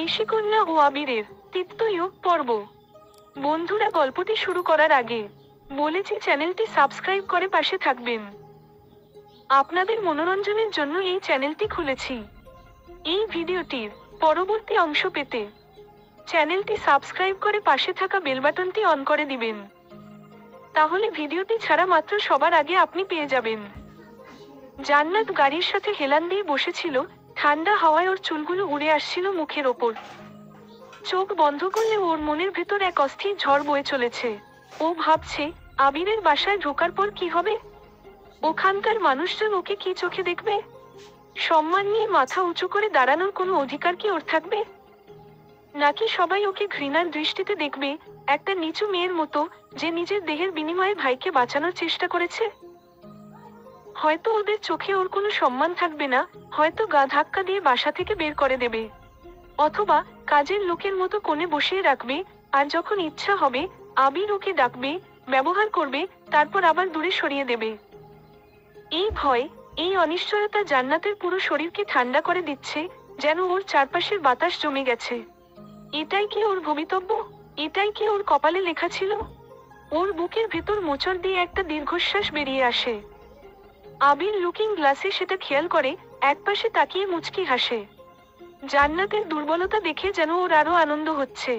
নিশিকন্যা ও আবিরের তিক্তয়োগ পর্ব। বন্ধুরা, গল্পটি শুরু করার আগে বলেছি চ্যানেলটি সাবস্ক্রাইব করে পাশে থাকবেন। আপনাদের মনোরঞ্জনের জন্য এই চ্যানেলটি খুলেছি। এই ভিডিওটির পরবর্তী অংশ পেতে চ্যানেলটি সাবস্ক্রাইব করে পাশে থাকা বেল বাটনটি অন করে দিবেন। তাহলে ভিডিওটি ছাড়া মাত্র সবার আগে আপনি পেয়ে যাবেন। জান্নাত গাড়ির সাথে হেলান দিয়ে বসেছিল। ঠান্ডা হাওয়ায় ওর চুলগুলো উড়ে আসছিল মুখের ওপর। চোখ বন্ধ করলে ওর মনের ভেতর এক অস্থির ঝড় বয়ে চলেছে। ও ভাবছে, আবিরের বাসায় ঢোকার পর কি হবে? ওখানকার মানুষজন ওকে কি চোখে দেখবে? সম্মান নিয়ে মাথা উঁচু করে দাঁড়ানোর কোনো অধিকার কি ওর থাকবে? নাকি সবাই ওকে ঘৃণার দৃষ্টিতে দেখবে, একটা নিচু মেয়ের মতো, যে নিজের দেহের বিনিময়ে ভাইকে বাঁচানোর চেষ্টা করেছে? হয়তো ওদের চোখে ওর কোনো সম্মান থাকবে না, হয়তো গা ধাক্কা দিয়ে বাসা থেকে বের করে দেবে, অথবা কাজের লোকের মতো কোণে বসিয়ে রাখবে, আর যখন ইচ্ছা হবে আবির ওকে ডাকবে, ব্যবহার করবে, তারপর আবার দূরে সরিয়ে দেবে। এই ভয়, এই অনিশ্চয়তা জান্নাতের পুরো শরীরকে ঠান্ডা করে দিচ্ছে, যেন ওর চারপাশের বাতাস জমে গেছে। এটাই কি ওর ভবিতব্য? এটাই কি ওর কপালে লেখা ছিল? ওর বুকের ভেতর মোচড় দিয়ে একটা দীর্ঘশ্বাস বেরিয়ে আসে। আবির লুকিং গ্লাসে সেটা খেয়াল করে, একপাশে তাকিয়ে মুচকি হাসে। জান্নাতের দুর্বলতা দেখে যেন ওর আরো আনন্দ হচ্ছে।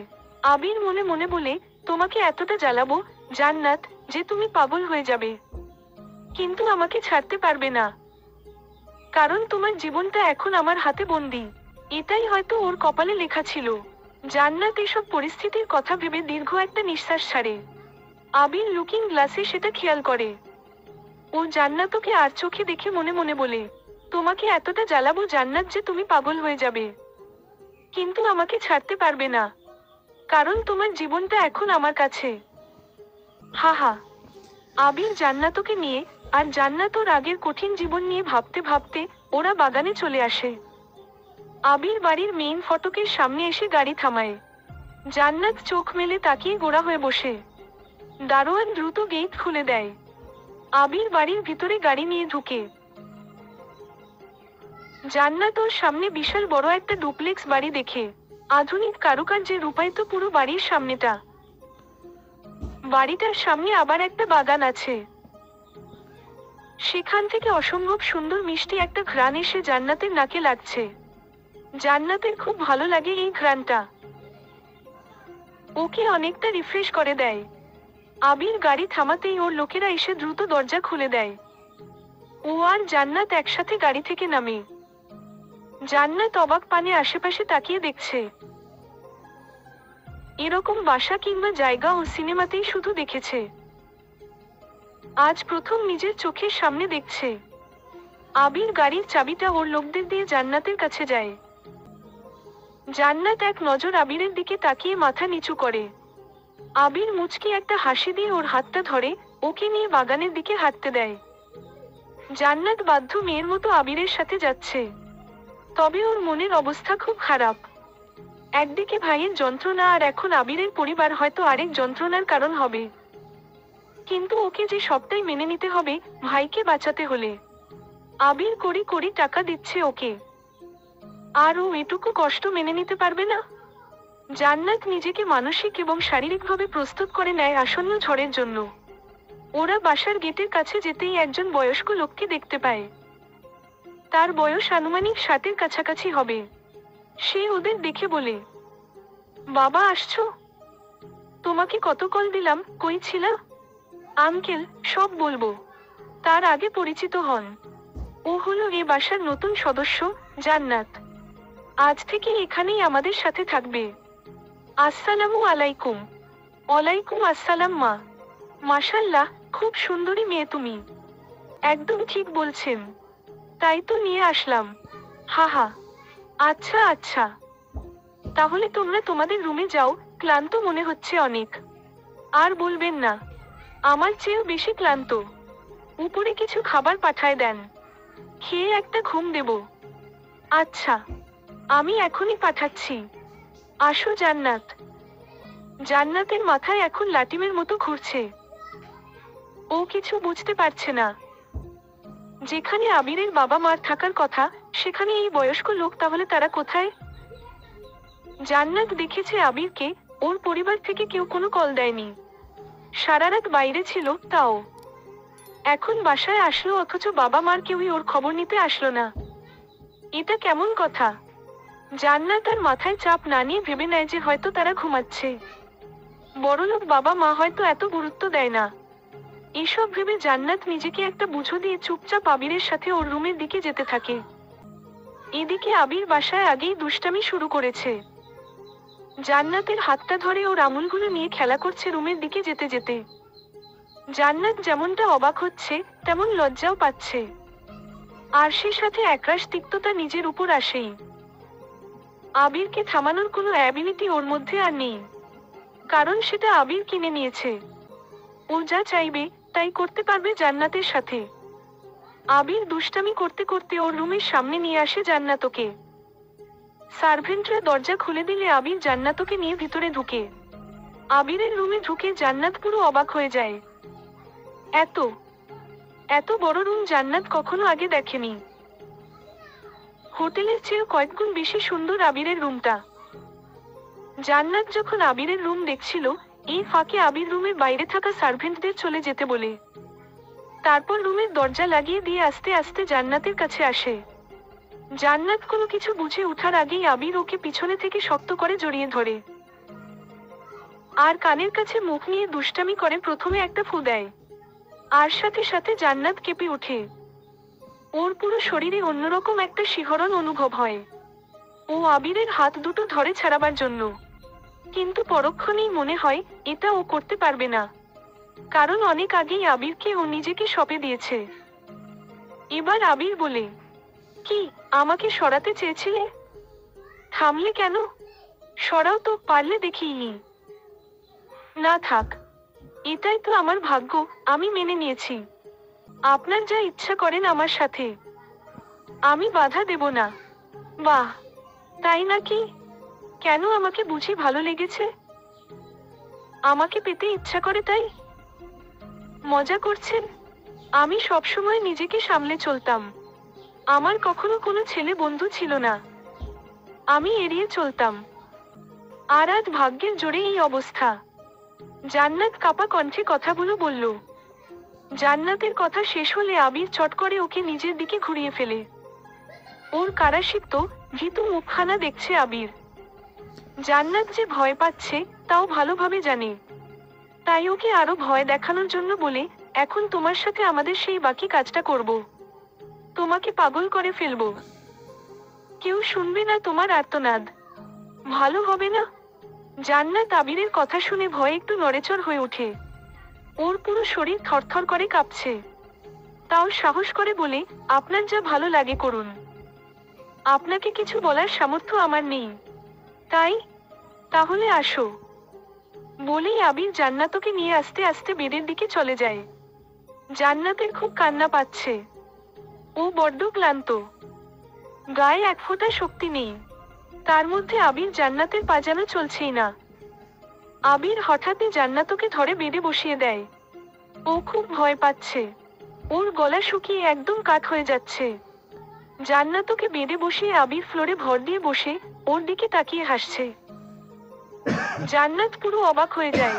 আবির মনে মনে বলে, তোমাকে এতটা জ্বালাবো জান্নাত, যে তুমি পাগল হয়ে যাবে। কিন্তু আমাকে ছাড়তে পারবে না, কারণ তোমার জীবনটা এখন আমার হাতে বন্দি। এটাই হয়তো ওর কপালে লেখা ছিল। জান্নাত এসব পরিস্থিতির কথা ভেবে দীর্ঘ একটা নিঃশ্বাস ছাড়ে। আবির লুকিং গ্লাসে সেটা খেয়াল করে। ও জান্নাতকে আর চোখে দেখে মনে মনে বলে, তোমাকে এতটা জ্বালাবো জান্নাত যে তুমি পাগল হয়ে যাবে। কিন্তু আমাকে ছাড়তে পারবে না, কারণ তোমার জীবনটা এখন আমার কাছে। হা হা। আবির জান্নাতকে নিয়ে আর জান্নাত ওর আগের কঠিন জীবন নিয়ে ভাবতে ভাবতে ওরা বাগানে চলে আসে। আবির বাড়ির মেইন ফটকের সামনে এসে গাড়ি থামায়। জান্নাত চোখ মেলে তাকিয়ে গোড়া হয়ে বসে। দারোয়ান দ্রুত গেট খুলে দেয়। আবির বাড়ির ভিতরে গাড়ি নিয়ে ঢুকে। জান্নাত ওর সামনে বিশাল বড় একটা ডুপ্লেক্স বাড়ি দেখে। আধুনিক কারুকার্যে রূপায়িত পুরো বাড়ির সামনেটা। বাড়িটার সামনে আবার একটা বাগান আছে। সেখান থেকে অসম্ভব সুন্দর মিষ্টি একটা ঘ্রাণ এসে জান্নাতের নাকে লাগছে। জান্নাতের খুব ভালো লাগে এই ঘ্রাণটা। ওকে অনেকটা রিফ্রেশ করে দেয়। আবির গাড়ি থামাতেই ওর লোকেরা এসে দ্রুত দরজা খুলে দেয়। ও আর জান্নাত একসাথে গাড়ি থেকে নামে। জান্নাত অবাক পানে আশেপাশে তাকিয়ে দেখছে। এরকম বাসা কিংবা জায়গা ও সিনেমাতেই শুধু দেখেছে, আজ প্রথম নিজের চোখের সামনে দেখছে। আবির গাড়ির চাবিটা ওর লোকদের দিয়ে জান্নাতের কাছে যায়। জান্নাত এক নজর আবিরের দিকে তাকিয়ে মাথা নিচু করে। আবির মুচকি একটা হাসি দিয়ে ওর হাতটা ধরে ওকে নিয়ে বাগানের দিকে হাঁটতে দেয়। জান্নাত বাধ্য মেয়ের মতো আবিরের সাথে যাচ্ছে, তবে ওর মনের অবস্থা খুব খারাপ। একদিকে ভাইয়ের যন্ত্রণা, আর এখন আবিরের পরিবার হয়তো আরেক যন্ত্রণার কারণ হবে। কিন্তু ওকে যে সবটাই মেনে নিতে হবে ভাইকে বাঁচাতে হলে। আবির কড়ি কড়ি টাকা দিচ্ছে ওকে, আর ও এটুকু কষ্ট মেনে নিতে পারবে না। জান্নাত নিজেকে মানসিক এবং শারীরিকভাবে প্রস্তুত করে নেয় আসন্ন ঝড়ের জন্য। ওরা বাসার গেটের কাছে যেতেই একজন বয়স্ক লোককে দেখতে পায়। তার বয়স আনুমানিক 60-এর কাছাকাছি হবে। সে ওদের দেখে বলে, বাবা আসছো? তোমাকে কত কল দিলাম, কই ছিলা? আঙ্কেল, সব বলবো। তার আগে পরিচিত হন। ও হলো এ বাসার নতুন সদস্য, জান্নাত। আজ থেকে এখানেই আমাদের সাথে থাকবে। আসসালামু আলাইকুম। ওয়ালাইকুম আসসালাম মা। মাশাআল্লাহ, খুব সুন্দরী মেয়ে তুমি। একদম ঠিক বলছেন, তাই তো নিয়ে আসলাম। হা হা। আচ্ছা আচ্ছা, তাহলে তোমরা তোমাদের রুমে যাও, ক্লান্ত মনে হচ্ছে অনেক। আর বলবেন না, আমার চেয়েও বেশি ক্লান্ত। উপরে কিছু খাবার পাঠায় দেন, খেয়ে একটা ঘুম দেব। আচ্ছা, আমি এখনই পাঠাচ্ছি। আসো জান্নাত। জান্নাতের মাথায় এখন লাটিমের মতো ঘুরছে। ও কিছু বুঝতে পারছে না। যেখানে আবিরের বাবা মার থাকার কথা, সেখানে এই বয়স্ক লোক, তাহলে তারা কোথায়? জান্নাত দেখেছে আবিরকে, ওর পরিবার থেকে কেউ কোনো কল দেয়নি। সারা রাত বাইরে ছিল, তাও এখন বাসায় আসলো অথচ বাবা মার কেউই ওর খবর নিতে আসলো না। এটা কেমন কথা? জান্নাত আর মাথায় চাপ না নিয়ে ভেবে নেয় যে হয়তো তারা ঘুমাচ্ছে। বড়লোক বাবা মা হয়তো এত গুরুত্ব দেয় না। এসব ভেবে জান্নাত নিজেকে একটা বুঝো দিয়ে চুপচাপ আবিরের সাথে ওর রুমের দিকে যেতে থাকে। এদিকে আবির বাসায় আগেই দুষ্টামি শুরু করেছে। জান্নাতের হাতটা ধরে ওর আঙুলগুলো নিয়ে খেলা করছে রুমের দিকে যেতে যেতে। জান্নাত যেমনটা অবাক হচ্ছে, তেমন লজ্জাও পাচ্ছে। আর সে সাথে একরাশ তিক্ততা নিজের উপর আসেই। আবিরকে থামানোর কোনো অ্যাবিলিটি ওর মধ্যে আর নেই, কারণ সেটা আবির কিনে নিয়েছে। ও যা চাইবে তাই করতে পারবে জান্নাতের সাথে। আবির দুষ্টামি করতে করতে ওর রুমের সামনে নিয়ে আসে জান্নাতকে। সার্ভেন্টরা দরজা খুলে দিলে আবির জান্নাতকে নিয়ে ভিতরে ঢুকে। আবিরের রুমে ঢুকে জান্নাত পুরো অবাক হয়ে যায়। এত এত বড় রুম জান্নাত কখনো আগে দেখেনি। হোটেলের চেয়ে কয়েকগুণ বেশি সুন্দর আবিরের রুমটা। জান্নাত যখন আবিরের রুম দেখছিল, এই ফাঁকে আবির রুমের বাইরে থাকা সার্ভেন্টদের চলে যেতে বলে। তারপর রুমের দরজা লাগিয়ে দিয়ে আস্তে আস্তে জান্নাতের কাছে আসে। জান্নাত কোনো কিছু বুঝে ওঠার আগেই আবির ওকে পিছনে থেকে শক্ত করে জড়িয়ে ধরে। আর কানের কাছে মুখ নিয়ে দুষ্টামি করে প্রথমে একটা ফু দেয়। আর সাথে সাথে জান্নাত কেঁপে ওঠে। ওর পুরো শরীরে অন্যরকম একটা শিহরণ অনুভব হয়। ও আবিরের হাত দুটো ধরে ছাড়াবার জন্য, কিন্তু পরক্ষণেই মনে হয় এটা ও করতে পারবে না, কারণ অনেক আগেই আবিরকে ও নিজেকে সঁপে দিয়েছে। এবার আবির বলে, কি আমাকে সরাতে চেয়েছিলে? থামলে কেন? সরাও তো, পারলে দেখিই। না থাক, এটাই তো আমার ভাগ্য, আমি মেনে নিয়েছি। আপনার যা ইচ্ছা করেন আমার সাথে, আমি বাধা দেব না। বাহ, তাই নাকি? কেন, আমাকে বুঝি ভালো লেগেছে? আমাকে পেতে ইচ্ছা করে তাই? মজা করছেন? আমি সবসময় নিজেকে সামলে চলতাম। আমার কখনো কোনো ছেলে বন্ধু ছিল না। আমি এড়িয়ে চলতাম। আর আজ ভাগ্যের জোরে এই অবস্থা। জান্নাত কাপা কণ্ঠে কথাগুলো বলল। জান্নাতের কথা শেষ হলে আবির চট করে ওকে নিজের দিকে ঘুরিয়ে ফেলে। ওর কারাসিক্ত ভীতু মুখখানা দেখছে আবির। জান্নাত যে ভয় পাচ্ছে তাও ভালোভাবে জানে। তাই ওকে আরো ভয় দেখানোর জন্য বলে, এখন তোমার সাথে আমাদের সেই বাকি কাজটা করব। তোমাকে পাগল করে ফেলবো। কেউ শুনবে না তোমার আর্তনাদ। ভালো হবে না? জান্নাত আবিরের কথা শুনে ভয়ে একটু নড়েচড় হয়ে ওঠে। ওর পুরো শরীর থরথর করে কাঁপছে। তাও সাহস করে বলে, আপনার যা ভালো লাগে করুন। আপনাকে কিছু বলার সামর্থ্য আমার নেই। তাই তাহলে আসো। বলেই আবির জান্নাতকে নিয়ে আস্তে আস্তে বেডের দিকে চলে যায়। জান্নাতের খুব কান্না পাচ্ছে। ও বড্ড ক্লান্ত। গায়ে এক ফোঁটা শক্তি নেই। তার মধ্যে আবির জান্নাতের পাজানো চলছেই না। আবির হঠাৎই জান্নাতকে ধরে বেডে বসিয়ে দেয়। ও খুব ভয় পাচ্ছে। ওর গলা শুকিয়ে একদম কাঠ হয়ে যাচ্ছে। জান্নাতকে বেডে বসিয়ে আবির ফ্লোরে ভর দিয়ে বসে ওর দিকে তাকিয়ে হাসছে। জান্নাত পুরো অবাক হয়ে যায়।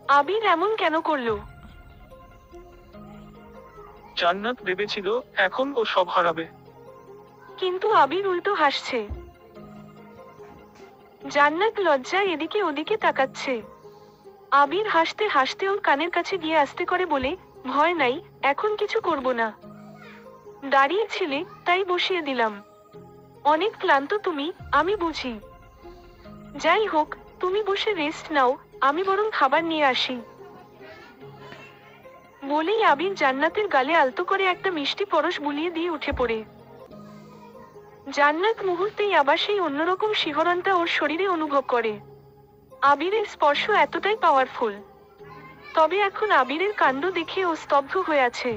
আবির এমন কেন করলো? জান্নাত ভেবেছিল এখন ও সব হারাবে। কিন্তু আবির উল্টো হাসছে। জান্নাত লজ্জায় এদিকে ওদিকে তাকাচ্ছে। আবির হাসতে হাসতে ওর কানের কাছে গিয়ে আস্তে করে বলে, ভয় নাই, এখন কিছু করব না। দাঁড়িয়েছিলে তাই বসিয়ে দিলাম। অনেক ক্লান্ত তুমি, আমি বুঝি। যাই হোক, তুমি বসে রেস্ট নাও, আমি বরং খাবার নিয়ে আসি। বলেই আবির জান্নাতের গালে আলতো করে একটা মিষ্টি পরশ বুলিয়ে দিয়ে উঠে পড়ে। জান্নাত মুহূর্তেই আবার সেই অন্যরকম শিহরণটা ওর শরীরে অনুভব করে। আবিরের স্পর্শ এতটাই পাওয়ারফুল। তবে এখন আবিরের কাণ্ড দেখে ও স্তব্ধ হয়ে আছে।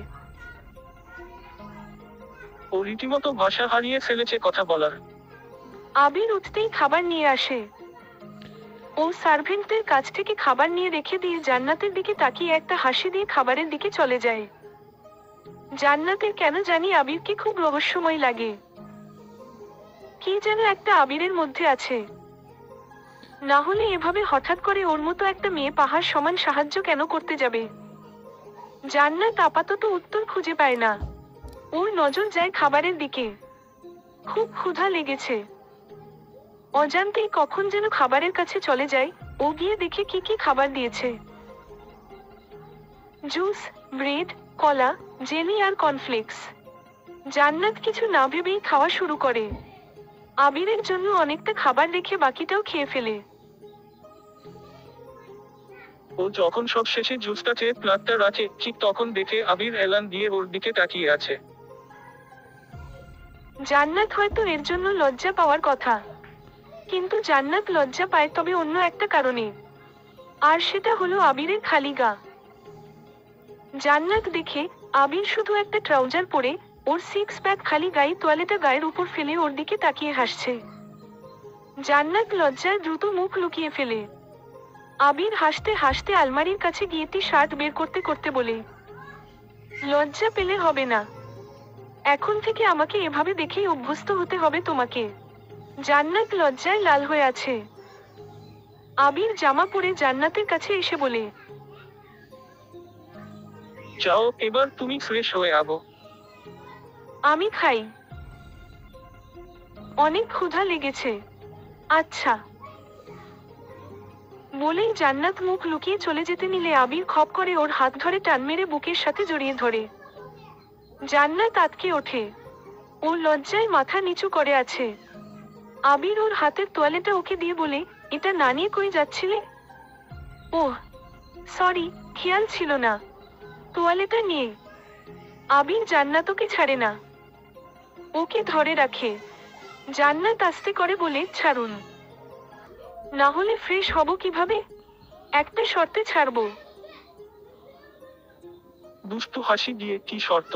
ও রীতিমতো ভাষা হারিয়ে ফেলেছে কথা বলার। আবির উঠতেই খাবার নিয়ে আসে। ও সার্ভেন্টদের কাছ থেকে খাবার নিয়ে রেখে দিয়ে জান্নাতের দিকে তাকিয়ে একটা হাসি দিয়ে খাবারের দিকে চলে যায়। জান্নাতের কেন জানি আবিরকে খুব রহস্যময় লাগে। কি যেন একটা আবিরের মধ্যে আছে। না হলে এভাবে হঠাৎ করে ওর মতো একটা মেয়ে পাহাড় সমান সাহায্য কেন করতে যাবে? জান্নাত আপাতত উত্তর খুঁজে পায় না। ওর নজর যায় খাবারের দিকে। খুব ক্ষুধা লেগেছে। অজান্তেই কখন যেন খাবারের কাছে চলে যায়। ও গিয়ে দেখে কি কি খাবার দিয়েছে। জুস, ব্রেড, কলা, জেলি আর কর্নফ্লেক্স। জান্নাত কিছু না ভেবেই খাওয়া শুরু করে। আবিরের জন্য অনেকটা খাবার রেখে বাকিটাও খেয়ে ফেলে। ও যখন সব শেষে জুসটা চেয়ে প্লাটটা রাখে, ঠিক তখন দেখে আবির এলান দিয়ে ওর দিকে তাকিয়ে আছে। জান্নাত হয়তো এর জন্য লজ্জা পাওয়ার কথা, কিন্তু জান্নাত লজ্জা পায় তবে অন্য একটা কারণে। আর সেটা হলো আবিরের খালি গা। জান্নাত দেখে আবির শুধু একটা ট্রাউজার পরে, ওর সিক্স প্যাক খালি গায়ে তোয়ালেটা গায়ের উপর ফেলে ওর দিকে তাকিয়ে হাসছে। জান্নাত লজ্জায় দ্রুত মুখ লুকিয়ে ফেলে। আবির হাসতে হাসতে আলমারির কাছে গিয়ে টি শার্ট বের করতে করতে বলে, লজ্জা পেলে হবে না। এখন থেকে আমাকে এভাবে দেখেই অভ্যস্ত হতে হবে তোমাকে। জান্নাত লজ্জায় লাল হয়ে আছে। আবির জামা পরে জান্নাতের কাছে এসে বলে, যাও এবার তুমি ফ্রেশ হয়ে আবো। আমি খাই, অনেক ক্ষুধা লেগেছে। আচ্ছা বলেই জান্নাত মুখ লুকিয়ে চলে যেতে নিলে আবির খপ করে ওর হাত ধরে টান মেরে বুকের সাথে জড়িয়ে ধরে। জান্নাত আঁতকে ওঠে। ও লজ্জায় মাথা নিচু করে আছে। আবির ওর হাতের তোয়ালেটা ওকে দিয়ে বলে, এটা না নিয়ে কই যাচ্ছিলে? ওহ সরি, খেয়াল ছিল না। তোয়ালেটা নিয়ে। আবির জান্নাতকে ছাড়ে না, ওকে ধরে রাখে। জান্নাত আস্তে করে বলে, ছাড়ুন, না হলে ফ্রেশ হব কিভাবে? একটা শর্তে ছাড়বো। দুষ্টু হাসি দিয়ে, কি শর্ত?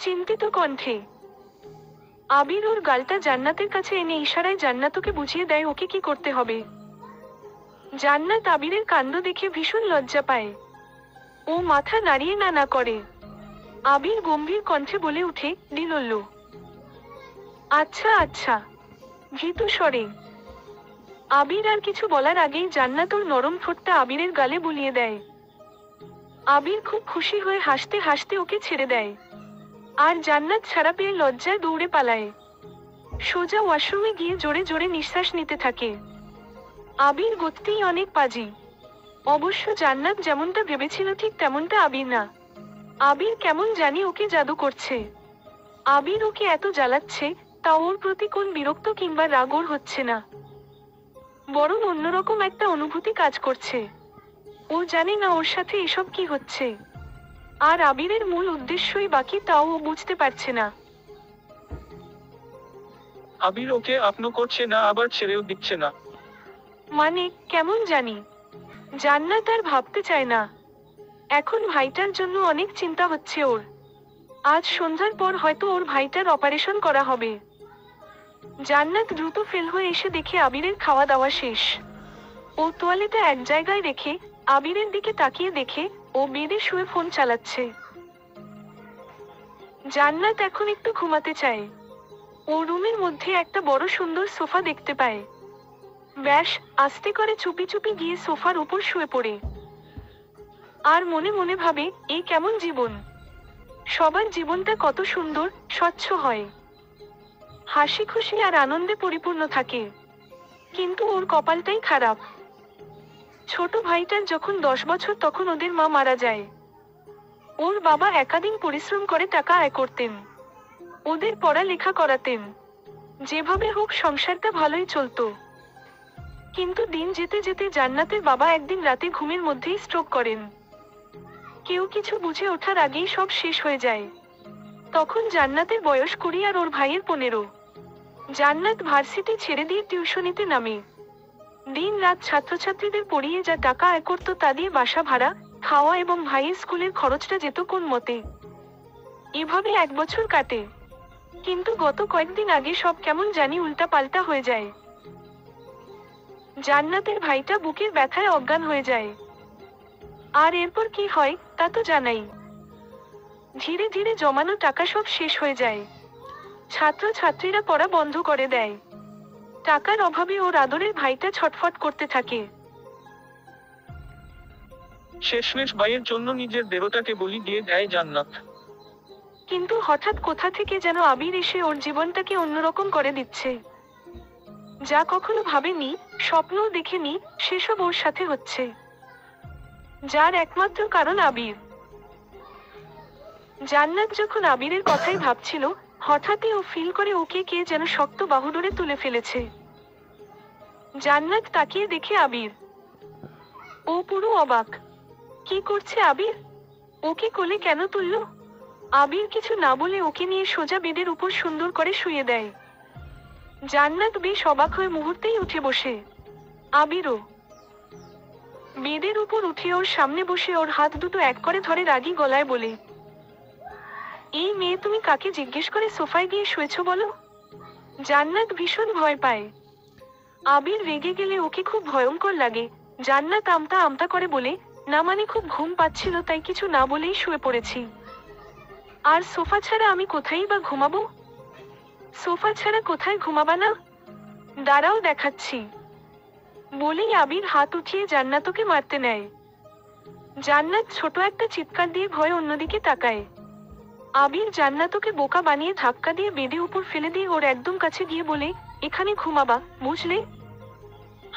চিন্তিত কণ্ঠে। আবির ওর গালটা জান্নাতের কাছে এনে ইশারায় জান্নাতকে বুঝিয়ে দেয় ওকে কি করতে হবে। জান্নাত আবিরের কাণ্ড দেখে ভীষণ লজ্জা পায়। ও মাথা নাড়িয়ে না না করে। আবির গম্ভীর কণ্ঠে বলে উঠে, দিলল্ল। আচ্ছা আচ্ছা, ভীতু স্বরে। আবির আর কিছু বলার আগেই জান্নাত ওর নরম ঠোঁটটা আবিরের গালে বুলিয়ে দেয়। আবির খুব খুশি হয়ে হাসতে হাসতে ওকে ছেড়ে দেয়। আর জান্নাত ছাড়া পেয়ে লজ্জায় দৌড়ে পালায়। সোজা ওয়াশরুমে গিয়ে জোরে জোরে নিঃশ্বাস নিতে থাকে। আবির গতিই অনেক পাজি। অবশ্য জান্নাত যেমনটা ভেবেছিল ঠিক তেমনটা আবির না। আবির কেমন জানি ওকে জাদু করছে। আবির ওকে এত জ্বালাচ্ছে, তা ওর প্রতি কোন বিরক্ত কিংবা রাগ ওর হচ্ছে না, বরং অন্যরকম একটা অনুভূতি কাজ করছে। ও জানে না ওর সাথে এসব কি হচ্ছে। আর আবিরের মূল উদ্দেশ্যই বাকি, তাও ও বুঝতে পারছে না। আবির ওকে আপন করছে না, আবার ছেড়েও দিচ্ছে না। মানে কেমন জানি। জান্নাত আর ভাবতে চায় না। এখন ভাইটার জন্য অনেক চিন্তা হচ্ছে ওর। আজ সন্ধ্যার পর হয়তো ওর ভাইটার অপারেশন করা হবে। জান্নাত দ্রুত ফেল হয়ে এসে দেখে আবিরের খাওয়া দাওয়া শেষ। ও তোয়ালেটা এক জায়গায় রেখে আবিরের দিকে তাকিয়ে দেখে ও বেডে শুয়ে ফোন চালাচ্ছে। জান্নাত এখন একটু ঘুমাতে চায়। ও রুমের মধ্যে একটা বড় সুন্দর সোফা দেখতে পায়। ব্যাস আস্তে করে চুপি চুপি গিয়ে সোফার উপর শুয়ে পড়ে। আর মনে মনে ভাবে, এই কেমন জীবন। সবার জীবনটা কত সুন্দর, স্বচ্ছ হয়, হাসি খুশি আর আনন্দে পরিপূর্ণ থাকে। কিন্তু ওর কপালটাই খারাপ। ছোট ভাইটার যখন 10 বছর তখন ওদের মা মারা যায়। ওর বাবা একাধিক পরিশ্রম করে টাকা আয় করতেন, ওদের পড়ালেখা করাতেন। যেভাবে হোক সংসারটা ভালোই চলতো। কিন্তু দিন যেতে যেতে জান্নাতের বাবা একদিন রাতে ঘুমের মধ্যেই স্ট্রোক করেন। কেউ কিছু বুঝে ওঠার আগেই সব শেষ হয়ে যায়। তখন জান্নাতের বয়স 20 আর ওর ভাইয়ের 15। জান্নাত ভার্সিটি ছেড়ে দিয়ে টিউশনিতে নামে। দিন রাত ছাত্রছাত্রীদের পড়িয়ে যা টাকা আয় করত তা দিয়ে বাসা ভাড়া, খাওয়া এবং ভাইয়ের স্কুলের খরচটা যেত কোন মতে। এভাবে 1 বছর কাটে। কিন্তু গত কয়েকদিন আগে সব কেমন জানি উল্টা পাল্টা হয়ে যায়। জান্নাতের ভাইটা বুকের ব্যথায় অজ্ঞান হয়ে যায়। আর এরপর কি হয় তা তো জানাই। ধীরে ধীরে জমানো টাকা সব শেষ হয়ে যায়। ছাত্রছাত্রীরা পড়া বন্ধ করে দেয়। টাকার অভাবে ওর আদরের ভাইটা ছটফট করতে থাকে। শেষমেশ ভাইয়ের জন্য নিজের দেহটাকে বলি দিয়ে দেয় জান্নাত। কিন্তু হঠাৎ কোথা থেকে যেন আবির এসে ওর জীবনটাকে অন্যরকম করে দিচ্ছে। যা কখনো ভাবেনি, স্বপ্নও দেখেনি, সেসব ওর সাথে হচ্ছে। যার একমাত্র কারণ আবির। জান্নাত যখন আবিরের কথাই ভাবছিল, হঠাৎই ও ফিল করে ওকে কে যেন শক্ত বাহুডোরে তুলে ফেলেছে। জান্নাত তাকিয়ে দেখে আবির। ও পুরো অবাক। কি করছে আবির? ওকে কোলে কেন তুলল? আবির কিছু না বলে ওকে নিয়ে সোজা বেডের উপর সুন্দর করে শুয়ে দেয়। জান্নাত বেশ অবাক হয়ে মুহূর্তেই উঠে বসে। আবিরও বেডের উপর উঠে ওর সামনে বসে ওর হাত দুটো এক করে ধরে রাগী গলায় বলে, এই মেয়ে তুমি কাকে জিজ্ঞেস করে সোফায় গিয়ে শুয়েছ বলো? জান্নাত ভীষণ ভয় পায়। আবির রেগে গেলে ওকে খুব ভয়ঙ্কর লাগে। জান্নাত আমতা আমতা করে বলে, না মানে খুব ঘুম পাচ্ছিল তাই কিছু না বলেই শুয়ে পড়েছি। আর সোফা ছাড়া আমি কোথায় বা ঘুমাবো? সোফা ছাড়া কোথায় ঘুমাবা না? দাঁড়াও দেখাচ্ছি। বলেই আবির হাত উঠিয়ে জান্নাতকে মারতে নেয়। জান্নাত ছোট একটা চিৎকার দিয়ে ভয়ে অন্যদিকে তাকায়। আবির জান্নাতকে বোকা বানিয়ে ধাক্কা দিয়ে বেডে উপর ফেলে দিয়ে ওর একদম কাছে গিয়ে বলে, এখানে ঘুমাবা, বুঝলে?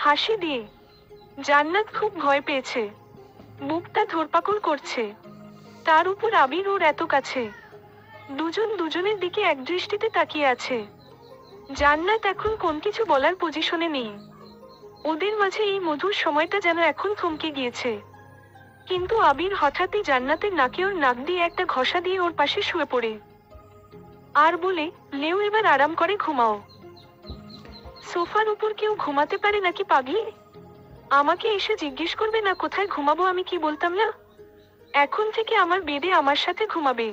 হাসি দিয়ে। জান্নাত খুব ভয় পেয়েছে। বুকটা ধরপাকড় করছে। তার উপর আবির ওর এত কাছে। দুজন দুজনের দিকে একদৃষ্টিতে তাকিয়ে আছে। জান্নাত এখন কোন কিছু বলার পজিশনে নেই। ওদের মাঝে এই মধুর সময়টা যেন এখন থমকে গিয়েছে। কিন্তু আবির হঠাৎই জান্নাতের নাকে ওর নাক দিয়ে একটা ঘষা দিয়ে ওর পাশে শুয়ে পড়ে। আর বলে, লেও এবার আরাম করে ঘুমাও। সোফার উপর কেউ ঘুমাতে পারে নাকি পাগলি? আমাকে এসে জিজ্ঞেস করবে না কোথায় ঘুমাবো? আমি কি বলতাম না? এখন থেকে আমার বেডে আমার সাথে ঘুমাবে।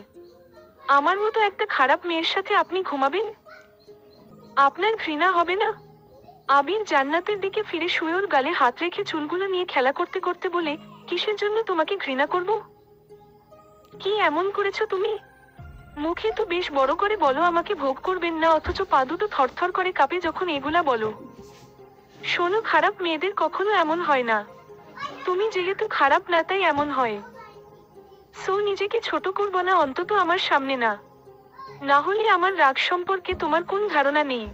আমার মতো একটা খারাপ মেয়ের সাথে আপনি ঘুমাবেন? আপনার ঘৃণা হবে না? আবির জান্নাতের দিকে ফিরে শুয়ে ওর গালে হাত রেখে চুলগুলো নিয়ে খেলা করতে করতে বলে, কিসের জন্য তোমাকে ঘৃণা করব? কি এমন করেছো তুমি? মুখে তো বেশ বড় করে বলো আমাকে ভোগ করবেন না, অথচ পা দুটো থরথর করে কাঁপে যখন এগুলা বলো। শোনো, খারাপ মেয়েদের কখনো এমন হয় না। তুমি যেহেতু খারাপ না তাই এমন হয়। সো নিজেকে ছোট করবো না, অন্তত আমার সামনে না। না হলে আমার রাগ সম্পর্কে তোমার কোন ধারণা নেই।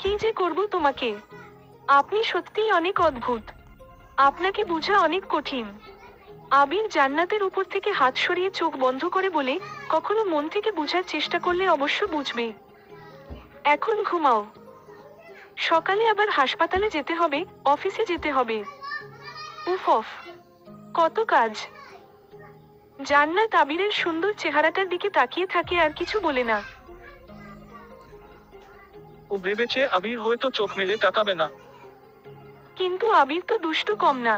কি যে করব তোমাকে। আপনি সত্যিই অনেক অদ্ভুত। আপনাকে বোঝা অনেক কঠিন। আবির জান্নাতের উপর থেকে হাত সরিয়ে চোখ বন্ধ করে বলে, কখনো মন থেকে বোঝার চেষ্টা করলে অবশ্য বুঝবে। এখন ঘুমাও। সকালে আবার হাসপাতালে যেতে হবে, অফিসে যেতে হবে। উফ অফ, কত কাজ। জান্নাত আবিরের সুন্দর চেহারাটার দিকে তাকিয়ে থাকে আর কিছু বলে না। ও ভেবেছে আবির হয়তো চোখ মেলে তাকাবে না। কিন্তু আবির তো দুষ্টু কম না।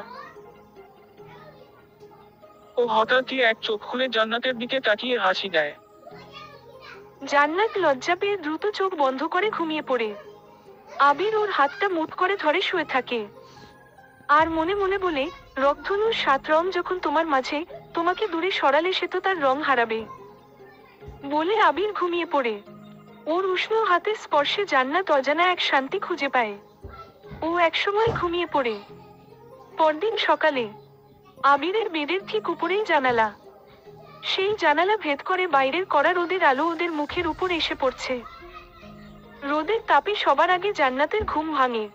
ও হঠাৎই এক চোখ খুলে জান্নাতের দিকে তাকিয়ে হাসি দেয়। জান্নাত লজ্জা পেয়ে দ্রুত চোখ বন্ধ করে ঘুমিয়ে পড়ে। আবির ওর হাতটা মুঠ করে ধরে শুয়ে থাকে। আর মনে মনে বলে, রক্তধনুর 7 রং যখন তোমার মাঝে, তোমাকে দূরে সরালে সে তো তার রং হারাবে। বলে আবির ঘুমিয়ে পড়ে। ওর উষ্ণ হাতের স্পর্শে জান্নাত অজানা এক শান্তি খুঁজে পায়। ও একসময় ঘুমিয়ে পড়ে। পরদিন সকালে আবিরের বেডের ঠিক উপরেই জানালা। সেই জানালা ভেদ করে বাইরের কড়া রোদের আলো ওদের মুখের উপর এসে পড়ছে। রোদের তাপে সবার আগে জান্নাতের ঘুম ভাঙে।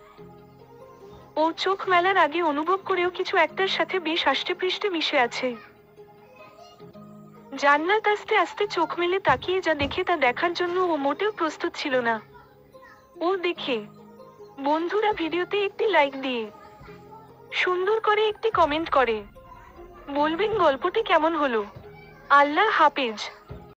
ও চোখ মেলার আগে অনুভব করেও কিছু একটার সাথে বেশ আষ্টেপৃষ্ঠে মিশে আছে। জান্নাত আস্তে আস্তে চোখ মেলে তাকিয়ে যা দেখে তা দেখার জন্য ও মোটেও প্রস্তুত ছিল না। ও দেখে। বন্ধুরা ভিডিওতে একটি লাইক দিয়ে, সুন্দর করে একটি কমেন্ট করে বলবেন গল্পটি কেমন হলো। আল্লাহ হাফেজ।